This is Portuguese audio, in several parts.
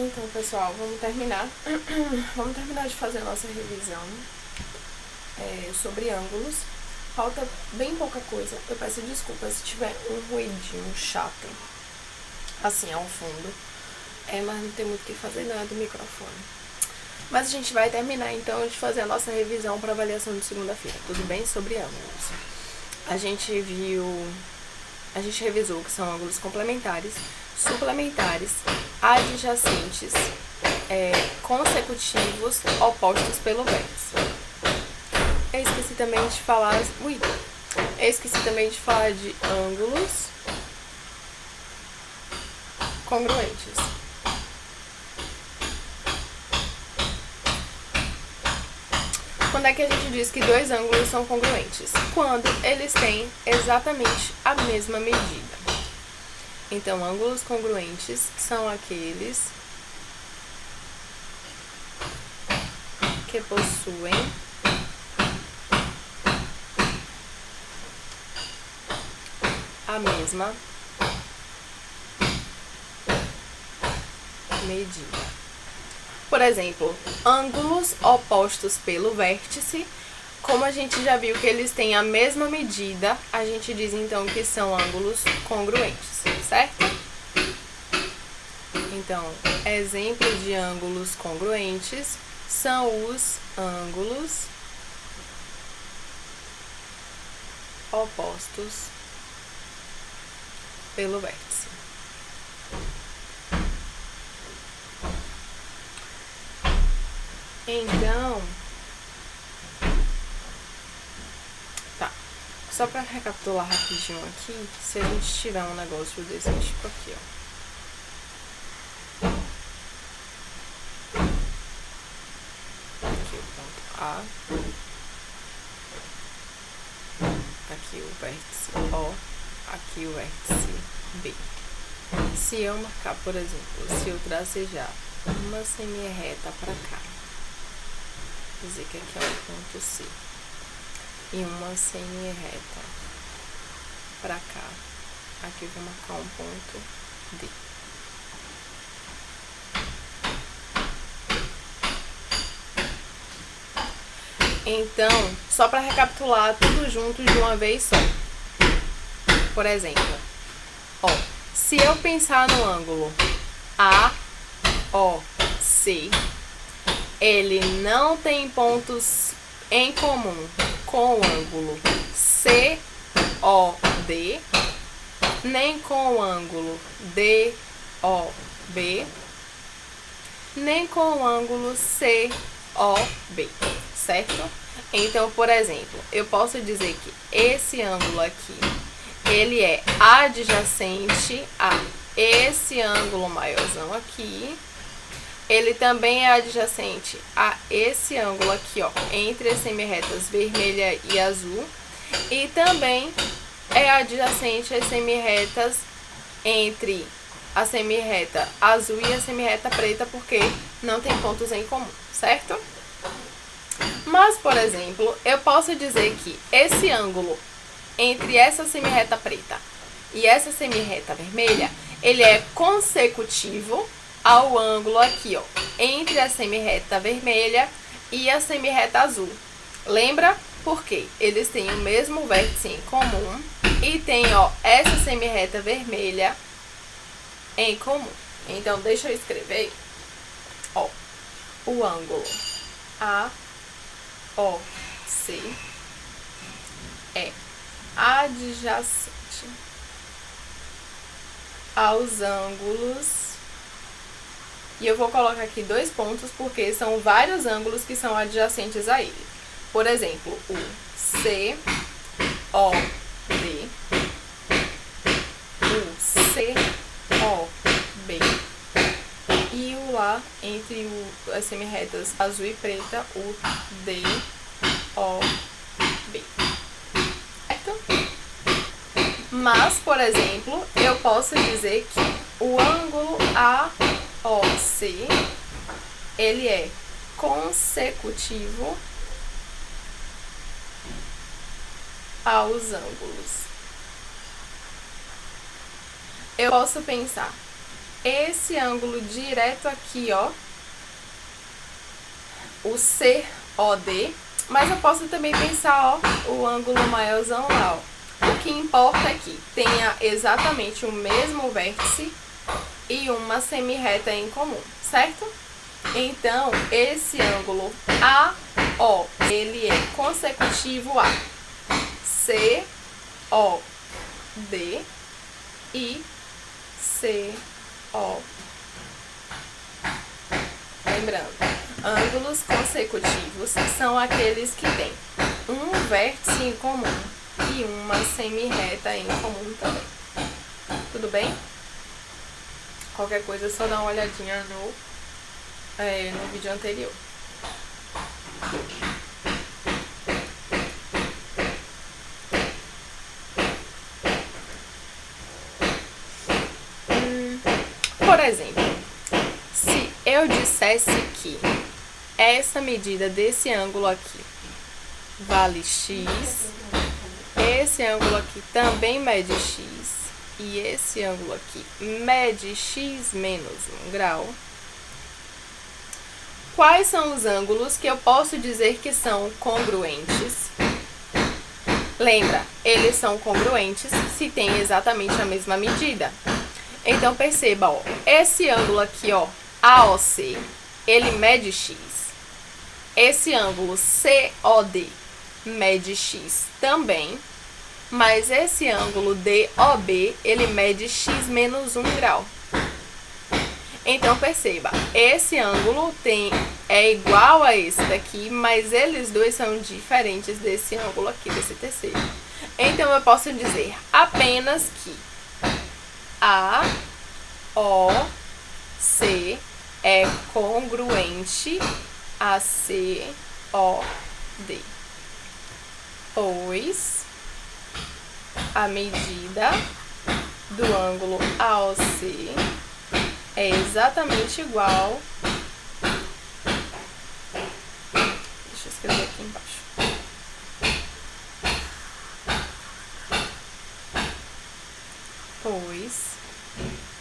Então, pessoal, vamos terminar de fazer a nossa revisão sobre ângulos. Falta bem pouca coisa. Eu peço desculpa se tiver um ruidinho chato, assim, ao fundo. Mas não tem muito o que fazer, não é do microfone. Mas a gente vai terminar, então, de fazer a nossa revisão para avaliação de segunda-feira. Tudo bem? Sobre ângulos. A gente revisou que são ângulos complementares, suplementares, adjacentes, consecutivos, opostos pelo vértice. Eu esqueci também de falar de ângulos congruentes. Quando é que a gente diz que dois ângulos são congruentes? Quando eles têm exatamente a mesma medida. Então, ângulos congruentes são aqueles que possuem a mesma medida. Por exemplo, ângulos opostos pelo vértice, como a gente já viu que eles têm a mesma medida, a gente diz então que são ângulos congruentes, certo? Então, exemplos de ângulos congruentes são os ângulos opostos pelo vértice. Então, tá. Só para recapitular rapidinho aqui, se a gente tiver um negócio desse tipo aqui, ó. Aqui o ponto A. Aqui o vértice O. Aqui o vértice B. Se eu marcar, por exemplo, se eu tracejar uma semi-reta para cá, dizer que aqui é o ponto C, e uma semi-reta para cá, aqui eu vou marcar um ponto D. Então, só para recapitular tudo junto de uma vez só. Por exemplo, se eu pensar no ângulo AOC, ele não tem pontos em comum com o ângulo COD, nem com o ângulo DOB, nem com o ângulo COB, certo? Então, por exemplo, eu posso dizer que esse ângulo aqui, ele é adjacente a esse ângulo maiorzão aqui. Ele também é adjacente a esse ângulo aqui, ó, entre as semi-retas vermelha e azul. E também é adjacente às semi-retas entre a semi-reta azul e a semi-reta preta, porque não tem pontos em comum, certo? Mas, por exemplo, eu posso dizer que esse ângulo entre essa semi-reta preta e essa semi-reta vermelha, ele é consecutivo ao ângulo aqui, ó, entre a semi-reta vermelha e a semi-reta azul. Lembra? Porque eles têm o mesmo vértice em comum e tem, ó, essa semi-reta vermelha em comum. Então, deixa eu escrever, ó, o ângulo AOC é adjacente aos ângulos. E eu vou colocar aqui 2 pontos, porque são vários ângulos que são adjacentes a ele. Por exemplo, o COD, o COB e o lá entre as semi-retas azul e preta, o DOB. Certo? Mas, por exemplo, eu posso dizer que o ângulo AOC, ele é consecutivo aos ângulos. Eu posso pensar esse ângulo direto aqui, ó, o COD, mas eu posso também pensar, ó, o ângulo maiorzão lá, ó. O que importa é que tenha exatamente o mesmo vértice e uma semi-reta em comum, certo? Então, esse ângulo AO, ele é consecutivo a COD e CO. Lembrando, ângulos consecutivos são aqueles que têm um vértice em comum e uma semi-reta em comum também. Tudo bem? Qualquer coisa é só dar uma olhadinha no vídeo anterior. Por exemplo, se eu dissesse que essa medida desse ângulo aqui vale x, esse ângulo aqui também mede x, e esse ângulo aqui mede x menos 1 grau, quais são os ângulos que eu posso dizer que são congruentes? Lembra, eles são congruentes se tem exatamente a mesma medida. Então, perceba, ó, esse ângulo aqui, ó, AOC, ele mede x. Esse ângulo COD mede x também, mas esse ângulo DOB, ele mede x menos 1 grau. Então, perceba, esse ângulo é igual a esse daqui, mas eles dois são diferentes desse ângulo aqui, desse terceiro. Então, eu posso dizer apenas que AOC é congruente a COD, pois a medida do ângulo AOC é exatamente igual. Deixa eu escrever aqui embaixo. Pois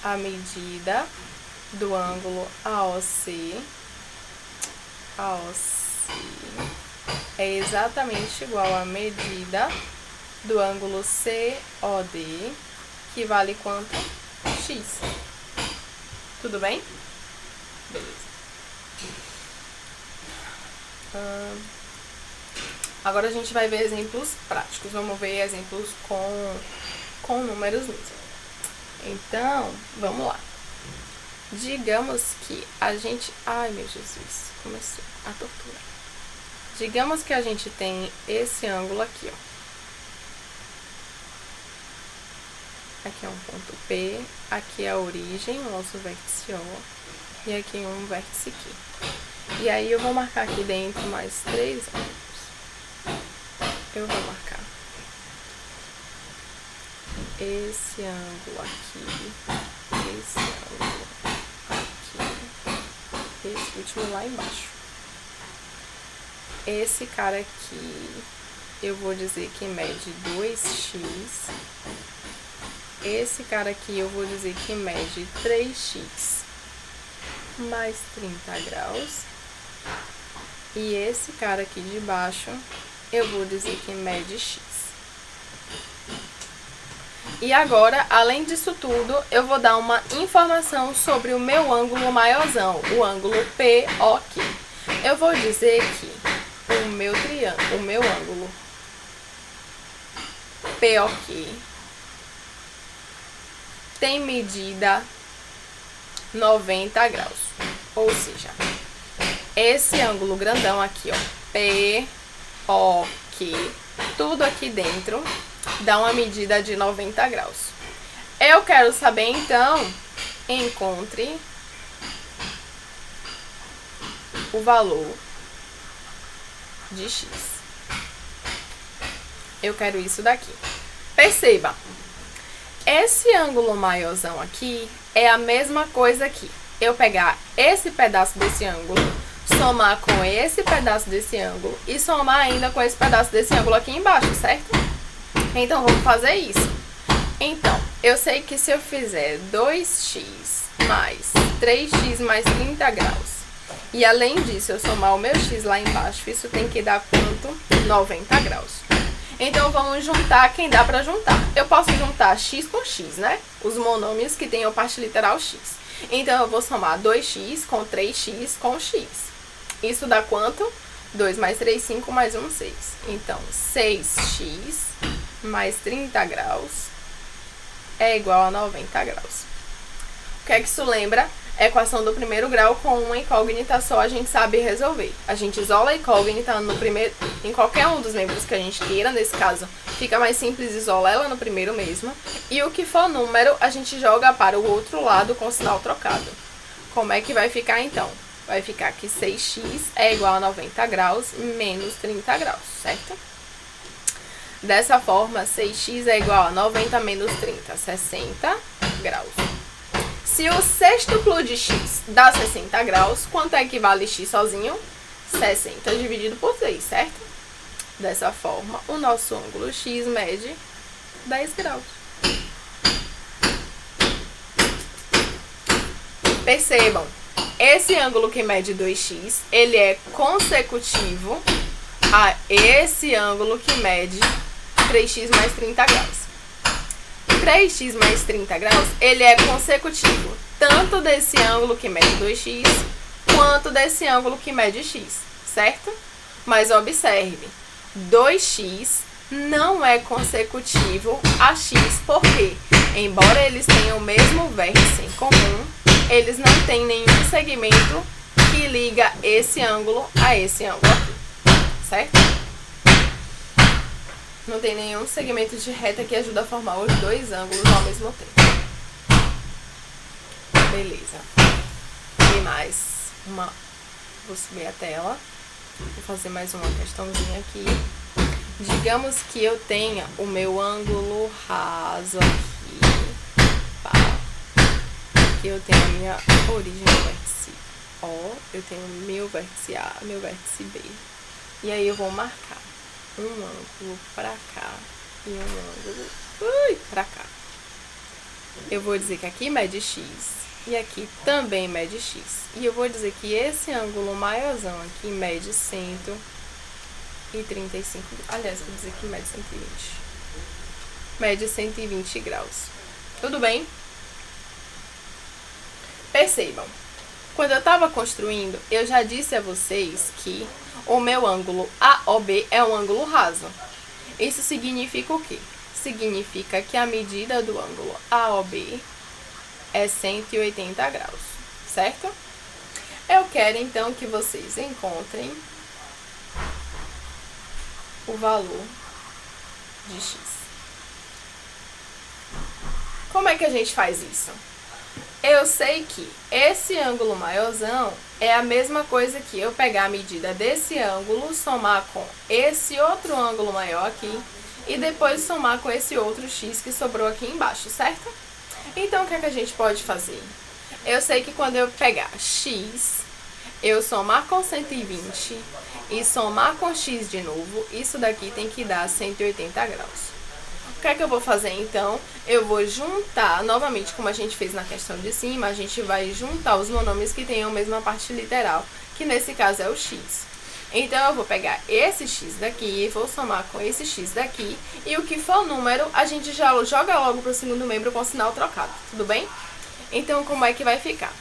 a medida do ângulo AOC é exatamente igual à medida do ângulo COD, que vale quanto? X. Tudo bem? Beleza. Agora a gente vai ver exemplos práticos. Vamos ver exemplos com números mesmo. Então, vamos lá. Digamos que a gente... Ai, meu Jesus, começou a tortura. Digamos que a gente tem esse ângulo aqui, ó. Aqui é um ponto P, aqui é a origem, o nosso vértice O, e aqui um vértice Q. E aí eu vou marcar aqui dentro mais 3 ângulos. Eu vou marcar esse ângulo aqui, esse ângulo aqui, esse último lá embaixo. Esse cara aqui, eu vou dizer que mede 2x. Esse cara aqui eu vou dizer que mede 3x mais 30 graus. E esse cara aqui de baixo eu vou dizer que mede x. E agora, além disso tudo, eu vou dar uma informação sobre o meu ângulo maiorzão, o ângulo POQ. Eu vou dizer que o meu ângulo POQ tem medida 90 graus. Ou seja, esse ângulo grandão aqui, ó, POQ, tudo aqui dentro dá uma medida de 90 graus. Eu quero saber, então, encontre o valor de x. Eu quero isso daqui. Perceba, esse ângulo maiorzão aqui é a mesma coisa aqui. Eu pegar esse pedaço desse ângulo, somar com esse pedaço desse ângulo e somar ainda com esse pedaço desse ângulo aqui embaixo, certo? Então, vamos fazer isso. Então, eu sei que se eu fizer 2x mais 3x mais 30 graus. E além disso, eu somar o meu x lá embaixo, isso tem que dar quanto? 90 graus. Então, vamos juntar quem dá pra juntar. Eu posso juntar x com x, né? Os monômios que têm a parte literal x. Então, eu vou somar 2x com 3x com x. Isso dá quanto? 2 mais 3, 5, mais 1, 6. Então, 6x mais 30 graus é igual a 90 graus. O que é que isso lembra? Equação do primeiro grau com uma incógnita só a gente sabe resolver. A gente isola a incógnita em qualquer um dos membros que a gente queira. Nesse caso, fica mais simples isolar ela no primeiro mesmo. E o que for número, a gente joga para o outro lado com o sinal trocado. Como é que vai ficar então? Vai ficar que 6x é igual a 90 graus menos 30 graus, certo? Dessa forma, 6x é igual a 90 menos 30, 60 graus. Se o sextuplo de x dá 60 graus, quanto é que vale x sozinho? 60 dividido por 3, certo? Dessa forma, o nosso ângulo x mede 10 graus. Percebam, esse ângulo que mede 2x, ele é consecutivo a esse ângulo que mede 3x mais 30 graus. 3x mais 30 graus, ele é consecutivo tanto desse ângulo que mede 2x, quanto desse ângulo que mede x, certo? Mas observe, 2x não é consecutivo a x, porque, embora eles tenham o mesmo vértice em comum, eles não têm nenhum segmento que liga esse ângulo a esse ângulo aqui, certo? Não tem nenhum segmento de reta que ajuda a formar os dois ângulos ao mesmo tempo. Beleza. E mais uma... Vou subir a tela. Vou fazer mais uma questãozinha aqui. Digamos que eu tenha o meu ângulo raso aqui. Pá. Aqui eu tenho a minha origem no vértice O. Eu tenho meu vértice A, meu vértice B. E aí eu vou marcar um ângulo pra cá e um ângulo pra cá. Eu vou dizer que aqui mede x e aqui também mede x. E eu vou dizer que esse ângulo maiorzão aqui mede 135. Aliás, vou dizer que mede 120. Mede 120 graus. Tudo bem? Percebam. Quando eu estava construindo, eu já disse a vocês que o meu ângulo AOB é um ângulo raso. Isso significa o quê? Significa que a medida do ângulo AOB é 180 graus, certo? Eu quero então que vocês encontrem o valor de x. Como é que a gente faz isso? Eu sei que esse ângulo maiorzão é a mesma coisa que eu pegar a medida desse ângulo, somar com esse outro ângulo maior aqui e depois somar com esse outro x que sobrou aqui embaixo, certo? Então, o que é que a gente pode fazer? Eu sei que quando eu pegar x, eu somar com 120 e somar com x de novo, isso daqui tem que dar 180 graus. O que é que eu vou fazer então? Eu vou juntar, novamente como a gente fez na questão de cima, a gente vai juntar os monômios que tenham a mesma parte literal, que nesse caso é o x. Então eu vou pegar esse x daqui e vou somar com esse x daqui, e o que for número, a gente já joga logo para o segundo membro com o sinal trocado, tudo bem? Então como é que vai ficar?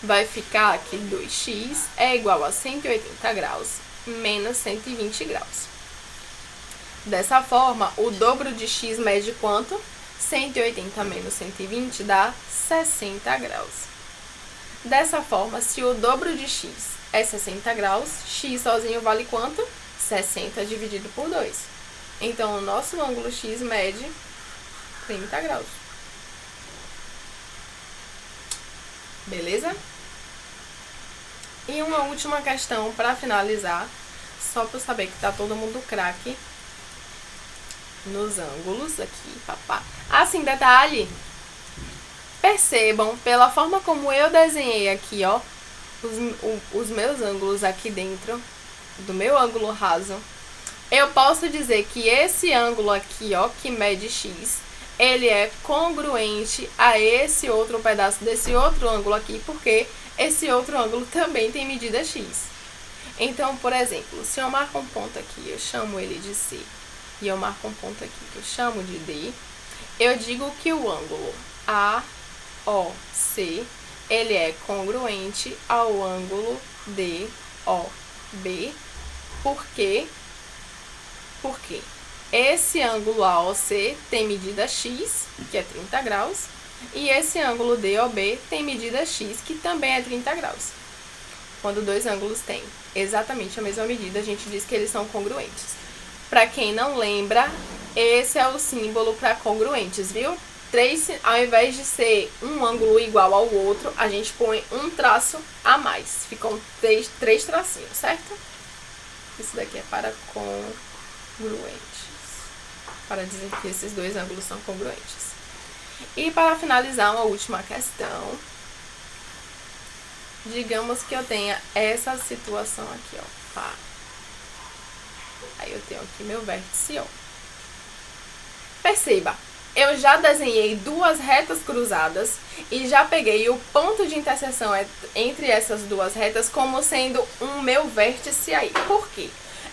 Vai ficar que 2x é igual a 180 graus menos 120 graus. Dessa forma, o dobro de x mede quanto? 180 menos 120 dá 60 graus. Dessa forma, se o dobro de x é 60 graus, x sozinho vale quanto? 60 dividido por 2. Então, o nosso ângulo x mede 30 graus. Beleza? E uma última questão para finalizar, só para saber que tá todo mundo craque nos ângulos aqui, papá. Assim, detalhe, percebam, pela forma como eu desenhei aqui, ó, os meus ângulos aqui dentro do meu ângulo raso, eu posso dizer que esse ângulo aqui, ó, que mede x, ele é congruente a esse outro pedaço desse outro ângulo aqui, porque esse outro ângulo também tem medida x. Então, por exemplo, se eu marco um ponto aqui, eu chamo ele de C, e eu marco um ponto aqui que eu chamo de D, eu digo que o ângulo AOC, ele é congruente ao ângulo DOB, porque esse ângulo AOC tem medida x, que é 30 graus, e esse ângulo DOB tem medida x, que também é 30 graus. Quando dois ângulos têm exatamente a mesma medida, a gente diz que eles são congruentes. Para quem não lembra, esse é o símbolo para congruentes, viu? Ao invés de ser um ângulo igual ao outro, a gente põe um traço a mais. Ficam três tracinhos, certo? Isso daqui é para congruentes, para dizer que esses dois ângulos são congruentes. E para finalizar, uma última questão. Digamos que eu tenha essa situação aqui, ó. Pá. Aí eu tenho aqui meu vértice O. Perceba, eu já desenhei duas retas cruzadas e já peguei o ponto de interseção entre essas duas retas como sendo um meu vértice aí. Por quê?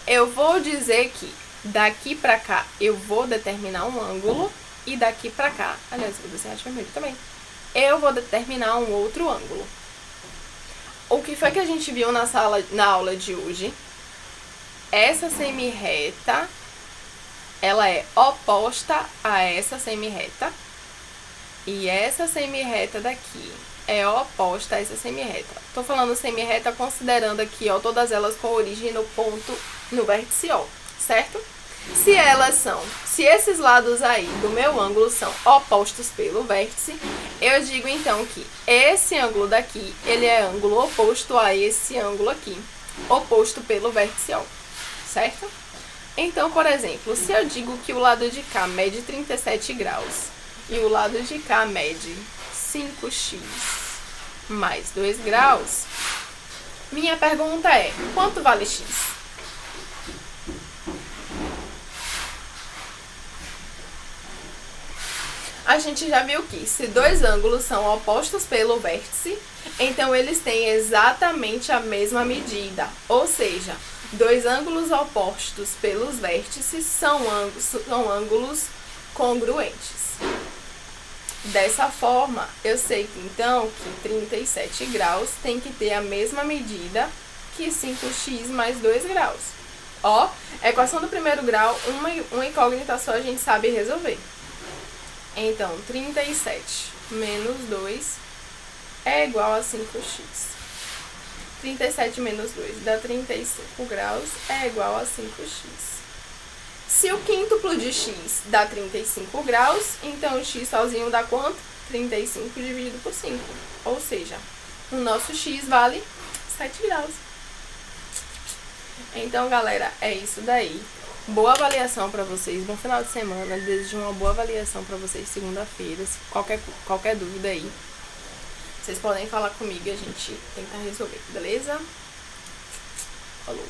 Eu vou dizer que daqui pra cá eu vou determinar um ângulo e daqui pra cá, aliás, eu vou desenhar de vermelho também, eu vou determinar um outro ângulo. O que foi que a gente viu na aula de hoje? Essa semirreta, ela é oposta a essa semirreta. E essa semirreta daqui é oposta a essa semirreta. Tô falando semirreta considerando aqui, ó, todas elas com origem no ponto, no vértice O, certo? Se esses lados aí do meu ângulo são opostos pelo vértice, eu digo então que esse ângulo daqui, ele é ângulo oposto a esse ângulo aqui, oposto pelo vértice O, certo? Então, por exemplo, se eu digo que o lado de cá mede 37 graus e o lado de cá mede 5x mais 2 graus, minha pergunta é, quanto vale x? A gente já viu que se dois ângulos são opostos pelo vértice, então eles têm exatamente a mesma medida. Ou seja, dois ângulos opostos pelos vértices são ângulos congruentes. Dessa forma, eu sei que então que 37 graus tem que ter a mesma medida que 5x mais 2 graus. Ó, equação do primeiro grau, uma incógnita só a gente sabe resolver. Então, 37 menos 2 é igual a 5x. 37 menos 2 dá 35 graus, é igual a 5x. Se o quíntuplo de x dá 35 graus, então o x sozinho dá quanto? 35 dividido por 5. Ou seja, o nosso x vale 7 graus. Então, galera, é isso daí. Boa avaliação para vocês, bom final de semana. Desejo uma boa avaliação para vocês segunda-feira. Se qualquer dúvida aí, vocês podem falar comigo e a gente tenta resolver, beleza? Falou!